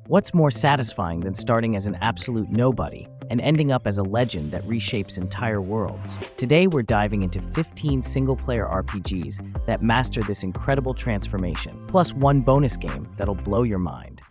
What's more satisfying than starting as an absolute nobody and ending up as a legend that reshapes entire worlds? Today, we're diving into 15 single-player RPGs that master this incredible transformation, plus one bonus game that'll blow your mind.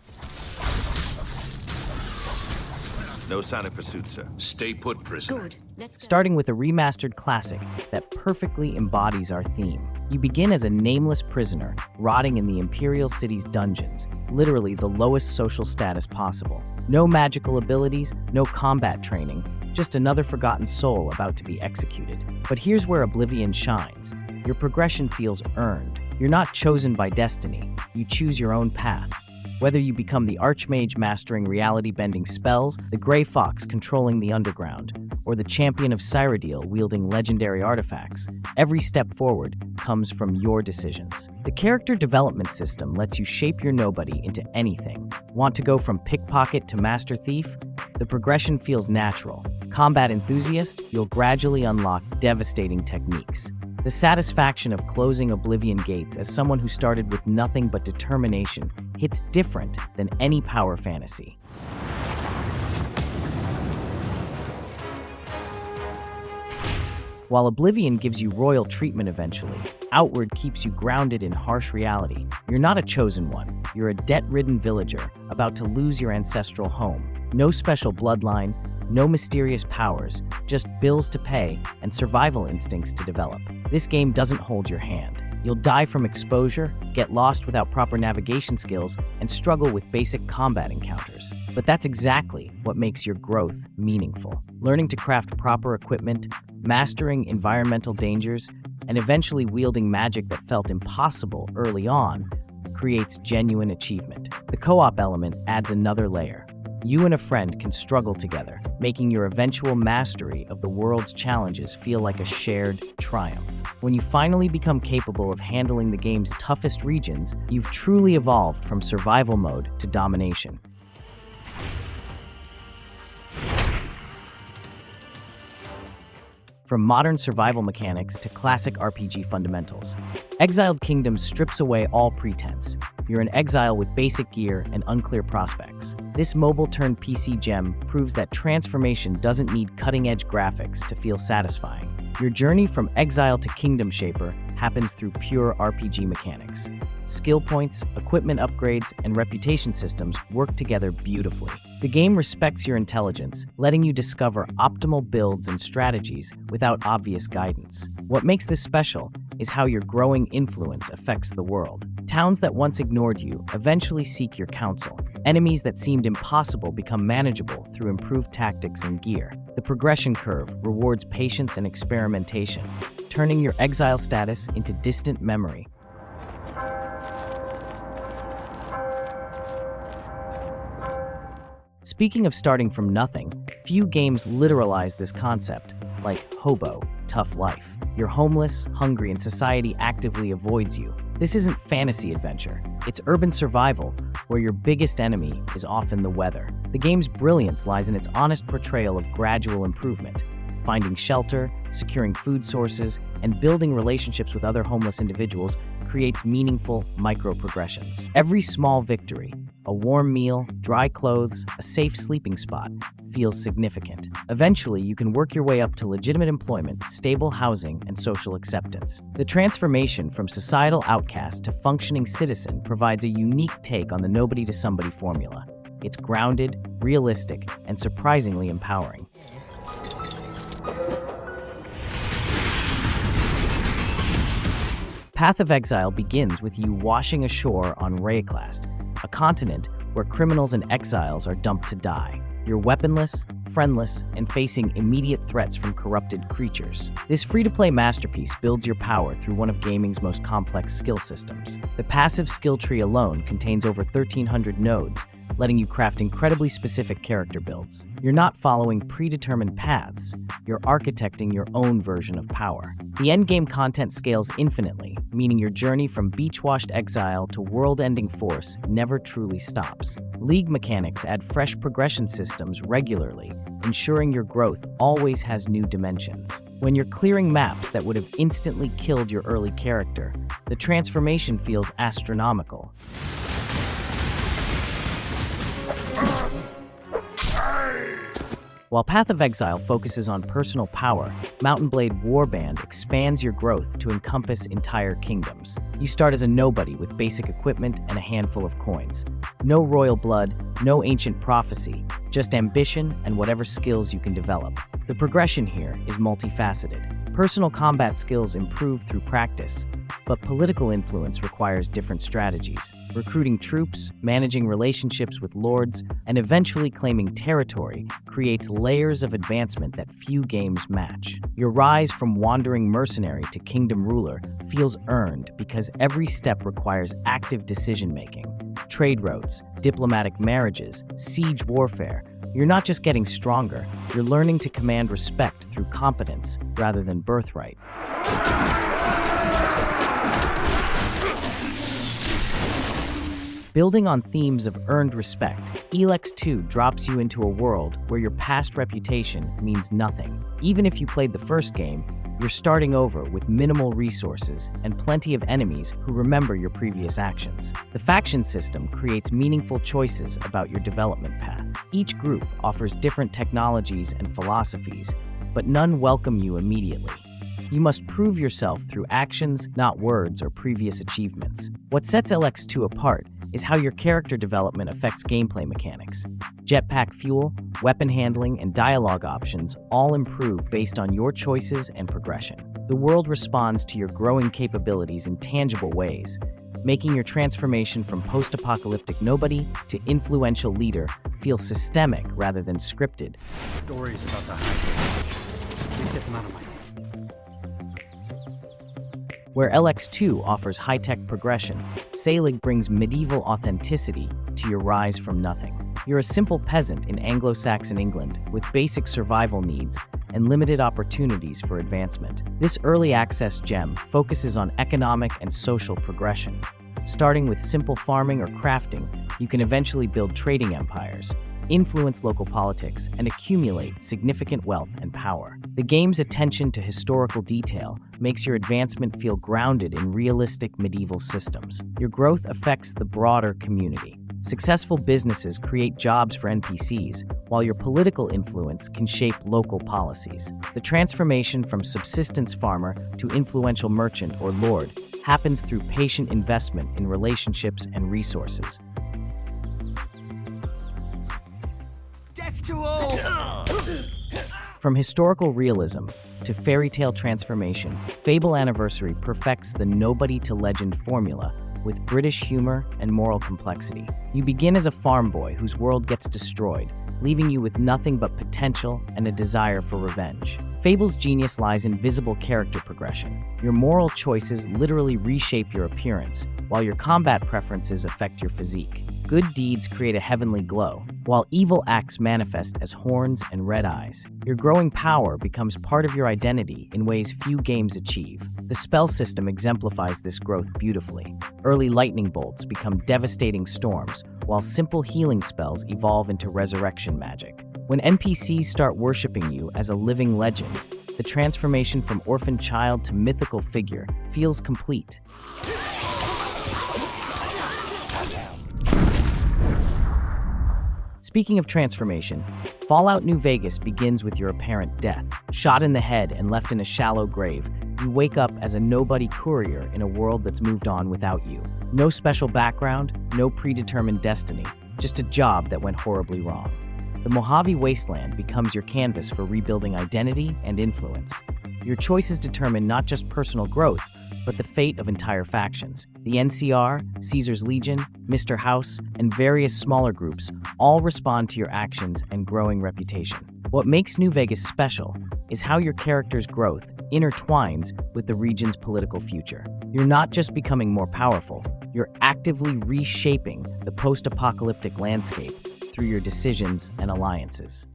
No sign of pursuit, sir. Stay put, prisoner. Good. Let's go. Starting with a remastered classic that perfectly embodies our theme. You begin as a nameless prisoner, rotting in the Imperial City's dungeons, literally the lowest social status possible. No magical abilities, no combat training, just another forgotten soul about to be executed. But here's where Oblivion shines. Your progression feels earned. You're not chosen by destiny. You choose your own path. Whether you become the Archmage mastering reality-bending spells, the Grey Fox controlling the underground, or the champion of Cyrodiil wielding legendary artifacts, every step forward comes from your decisions. The character development system lets you shape your nobody into anything. Want to go from pickpocket to master thief? The progression feels natural. Combat enthusiast? You'll gradually unlock devastating techniques. The satisfaction of closing Oblivion gates as someone who started with nothing but determination hits different than any power fantasy. While Oblivion gives you royal treatment eventually, Outward keeps you grounded in harsh reality. You're not a chosen one. You're a debt-ridden villager about to lose your ancestral home. No special bloodline, no mysterious powers, just bills to pay and survival instincts to develop. This game doesn't hold your hand. You'll die from exposure, get lost without proper navigation skills, and struggle with basic combat encounters. But that's exactly what makes your growth meaningful. Learning to craft proper equipment, mastering environmental dangers, and eventually wielding magic that felt impossible early on creates genuine achievement. The co-op element adds another layer. You and a friend can struggle together, making your eventual mastery of the world's challenges feel like a shared triumph. When you finally become capable of handling the game's toughest regions, you've truly evolved from survival mode to domination. From modern survival mechanics to classic RPG fundamentals, Exiled Kingdoms strips away all pretense. You're in exile with basic gear and unclear prospects. This mobile-turned-PC gem proves that transformation doesn't need cutting-edge graphics to feel satisfying. Your journey from exile to Kingdom Shaper happens through pure RPG mechanics. Skill points, equipment upgrades, and reputation systems work together beautifully. The game respects your intelligence, letting you discover optimal builds and strategies without obvious guidance. What makes this special is how your growing influence affects the world. Towns that once ignored you eventually seek your counsel. Enemies that seemed impossible become manageable through improved tactics and gear. The progression curve rewards patience and experimentation, turning your exile status into distant memory. Speaking of starting from nothing, few games literalize this concept, like Hobo, Tough Life. You're homeless, hungry, and society actively avoids you. This isn't fantasy adventure. It's urban survival, where your biggest enemy is often the weather. The game's brilliance lies in its honest portrayal of gradual improvement. Finding shelter, securing food sources, and building relationships with other homeless individuals creates meaningful micro-progressions. Every small victory, a warm meal, dry clothes, a safe sleeping spot, feels significant. Eventually, you can work your way up to legitimate employment, stable housing, and social acceptance. The transformation from societal outcast to functioning citizen provides a unique take on the nobody-to-somebody formula. It's grounded, realistic, and surprisingly empowering. Path of Exile begins with you washing ashore on Rayclast, a continent where criminals and exiles are dumped to die. You're weaponless, friendless, and facing immediate threats from corrupted creatures. This free-to-play masterpiece builds your power through one of gaming's most complex skill systems. The passive skill tree alone contains over 1,300 nodes, letting you craft incredibly specific character builds. You're not following predetermined paths, you're architecting your own version of power. The endgame content scales infinitely, meaning your journey from beach-washed exile to world-ending force never truly stops. League mechanics add fresh progression systems regularly, ensuring your growth always has new dimensions. When you're clearing maps that would have instantly killed your early character, the transformation feels astronomical. While Path of Exile focuses on personal power, Mountain Blade Warband expands your growth to encompass entire kingdoms. You start as a nobody with basic equipment and a handful of coins. No royal blood, no ancient prophecy, just ambition and whatever skills you can develop. The progression here is multifaceted. Personal combat skills improve through practice, but political influence requires different strategies. Recruiting troops, managing relationships with lords, and eventually claiming territory creates layers of advancement that few games match. Your rise from wandering mercenary to kingdom ruler feels earned because every step requires active decision-making. Trade routes, diplomatic marriages, siege warfare. You're not just getting stronger, you're learning to command respect through competence rather than birthright. Building on themes of earned respect, ELEX 2 drops you into a world where your past reputation means nothing. Even if you played the first game, you're starting over with minimal resources and plenty of enemies who remember your previous actions. The faction system creates meaningful choices about your development path. Each group offers different technologies and philosophies, but none welcome you immediately. You must prove yourself through actions, not words or previous achievements. What sets ELEX 2 apart is how your character development affects gameplay mechanics. Jetpack fuel, weapon handling, and dialogue options all improve based on your choices and progression. The world responds to your growing capabilities in tangible ways, making your transformation from post-apocalyptic nobody to influential leader feel systemic rather than scripted. Stories about the high. Please get them out of my head. Where ELEX 2 offers high-tech progression, SAELIG brings medieval authenticity to your rise from nothing. You're a simple peasant in Anglo-Saxon England with basic survival needs and limited opportunities for advancement. This early access gem focuses on economic and social progression. Starting with simple farming or crafting, you can eventually build trading empires, influence local politics, and accumulate significant wealth and power. The game's attention to historical detail makes your advancement feel grounded in realistic medieval systems. Your growth affects the broader community. Successful businesses create jobs for NPCs, while your political influence can shape local policies. The transformation from subsistence farmer to influential merchant or lord happens through patient investment in relationships and resources. Too old. From historical realism to fairy tale transformation, Fable Anniversary perfects the nobody-to-legend formula with British humor and moral complexity. You begin as a farm boy whose world gets destroyed, leaving you with nothing but potential and a desire for revenge. Fable's genius lies in visible character progression. Your moral choices literally reshape your appearance, while your combat preferences affect your physique. Good deeds create a heavenly glow, while evil acts manifest as horns and red eyes. Your growing power becomes part of your identity in ways few games achieve. The spell system exemplifies this growth beautifully. Early lightning bolts become devastating storms, while simple healing spells evolve into resurrection magic. When NPCs start worshipping you as a living legend, the transformation from orphan child to mythical figure feels complete. Speaking of transformation, Fallout New Vegas begins with your apparent death. Shot in the head and left in a shallow grave, you wake up as a nobody courier in a world that's moved on without you. No special background, no predetermined destiny, just a job that went horribly wrong. The Mojave Wasteland becomes your canvas for rebuilding identity and influence. Your choices determine not just personal growth, but the fate of entire factions. The NCR, Caesar's Legion, Mr. House, and various smaller groups all respond to your actions and growing reputation. What makes New Vegas special is how your character's growth intertwines with the region's political future. You're not just becoming more powerful, you're actively reshaping the post-apocalyptic landscape through your decisions and alliances.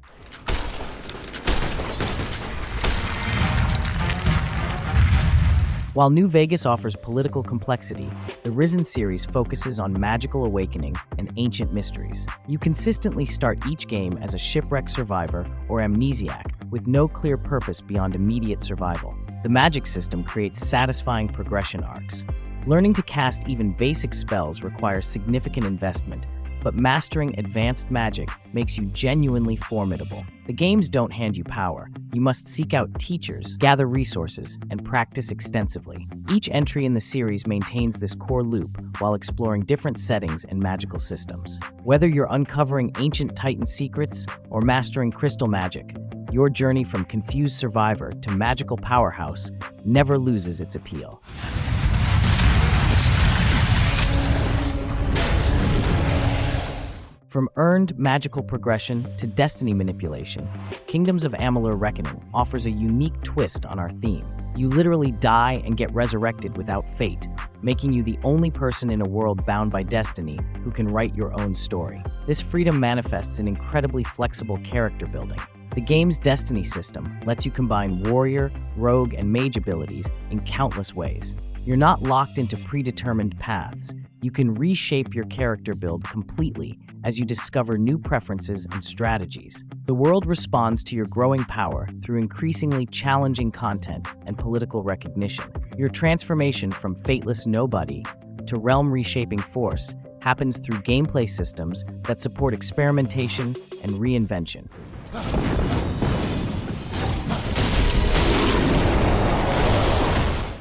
While New Vegas offers political complexity, the Risen series focuses on magical awakening and ancient mysteries. You consistently start each game as a shipwreck survivor or amnesiac with no clear purpose beyond immediate survival. The magic system creates satisfying progression arcs. Learning to cast even basic spells requires significant investment, but mastering advanced magic makes you genuinely formidable. The games don't hand you power. You must seek out teachers, gather resources, and practice extensively. Each entry in the series maintains this core loop while exploring different settings and magical systems. Whether you're uncovering ancient Titan secrets or mastering crystal magic, your journey from confused survivor to magical powerhouse never loses its appeal. From earned magical progression to destiny manipulation, Kingdoms of Amalur Reckoning offers a unique twist on our theme. You literally die and get resurrected without fate, making you the only person in a world bound by destiny who can write your own story. This freedom manifests in incredibly flexible character building. The game's destiny system lets you combine warrior, rogue, and mage abilities in countless ways. You're not locked into predetermined paths. You can reshape your character build completely as you discover new preferences and strategies. The world responds to your growing power through increasingly challenging content and political recognition. Your transformation from fateless nobody to realm-reshaping force happens through gameplay systems that support experimentation and reinvention.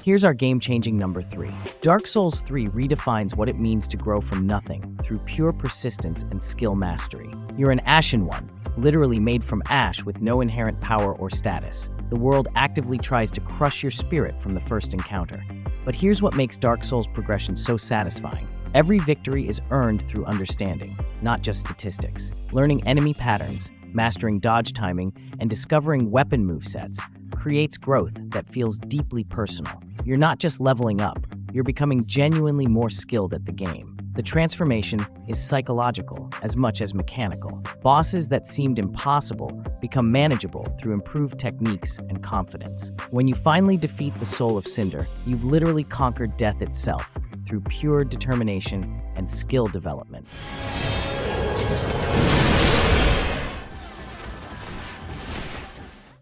Here's our game-changing number 3. Dark Souls 3 redefines what it means to grow from nothing through pure persistence and skill mastery. You're an Ashen One, literally made from ash with no inherent power or status. The world actively tries to crush your spirit from the first encounter. But here's what makes Dark Souls progression so satisfying. Every victory is earned through understanding, not just statistics. Learning enemy patterns, mastering dodge timing, and discovering weapon movesets creates growth that feels deeply personal. You're not just leveling up, you're becoming genuinely more skilled at the game. The transformation is psychological as much as mechanical. Bosses that seemed impossible become manageable through improved techniques and confidence. When you finally defeat the Soul of Cinder, you've literally conquered death itself through pure determination and skill development.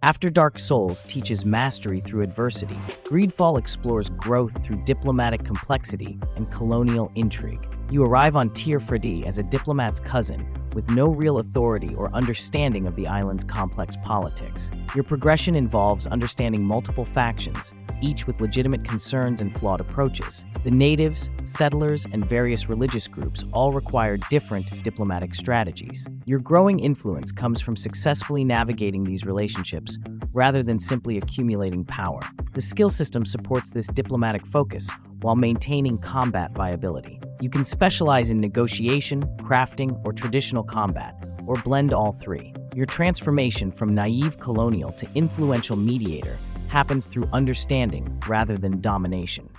After Dark Souls teaches mastery through adversity, GreedFall explores growth through diplomatic complexity and colonial intrigue. You arrive on Tir Freddy as a diplomat's cousin, with no real authority or understanding of the island's complex politics. Your progression involves understanding multiple factions, each with legitimate concerns and flawed approaches. The natives, settlers, and various religious groups all require different diplomatic strategies. Your growing influence comes from successfully navigating these relationships rather than simply accumulating power. The skill system supports this diplomatic focus while maintaining combat viability. You can specialize in negotiation, crafting, or traditional combat, or blend all three. Your transformation from naive colonial to influential mediator happens through understanding rather than domination.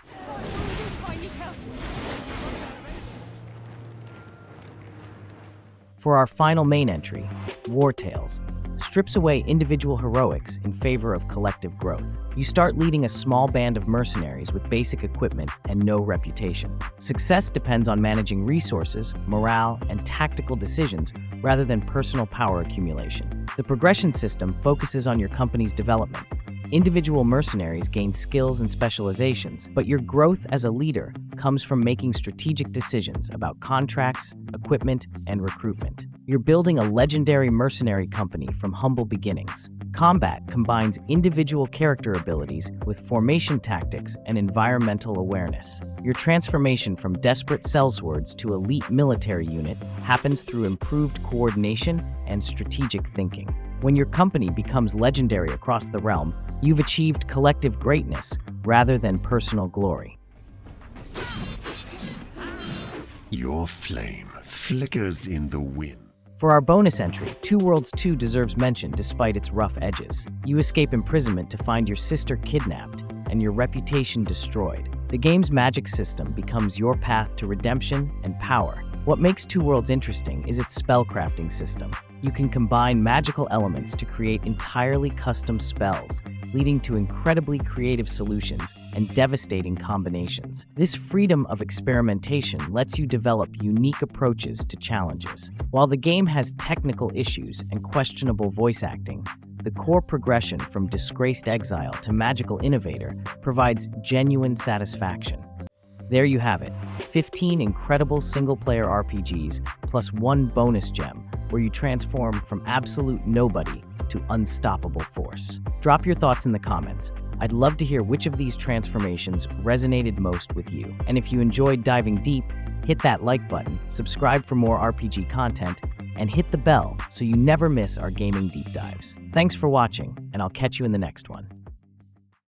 For our final main entry, WarTales strips away individual heroics in favor of collective growth. You start leading a small band of mercenaries with basic equipment and no reputation. Success depends on managing resources, morale, and tactical decisions rather than personal power accumulation. The progression system focuses on your company's development. Individual mercenaries gain skills and specializations, but your growth as a leader comes from making strategic decisions about contracts, equipment, and recruitment. You're building a legendary mercenary company from humble beginnings. Combat combines individual character abilities with formation tactics and environmental awareness. Your transformation from desperate sellswords to elite military unit happens through improved coordination and strategic thinking. When your company becomes legendary across the realm, you've achieved collective greatness rather than personal glory. Your flame flickers in the wind. For our bonus entry, Two Worlds 2 deserves mention despite its rough edges. You escape imprisonment to find your sister kidnapped and your reputation destroyed. The game's magic system becomes your path to redemption and power. What makes Two Worlds interesting is its spellcrafting system. You can combine magical elements to create entirely custom spells, leading to incredibly creative solutions and devastating combinations. This freedom of experimentation lets you develop unique approaches to challenges. While the game has technical issues and questionable voice acting, the core progression from disgraced exile to magical innovator provides genuine satisfaction. There you have it. 15 incredible single-player RPGs, plus one bonus gem where you transform from absolute nobody to unstoppable force. Drop your thoughts in the comments. I'd love to hear which of these transformations resonated most with you. And if you enjoyed diving deep, hit that like button, subscribe for more RPG content, and hit the bell so you never miss our gaming deep dives. Thanks for watching, and I'll catch you in the next one.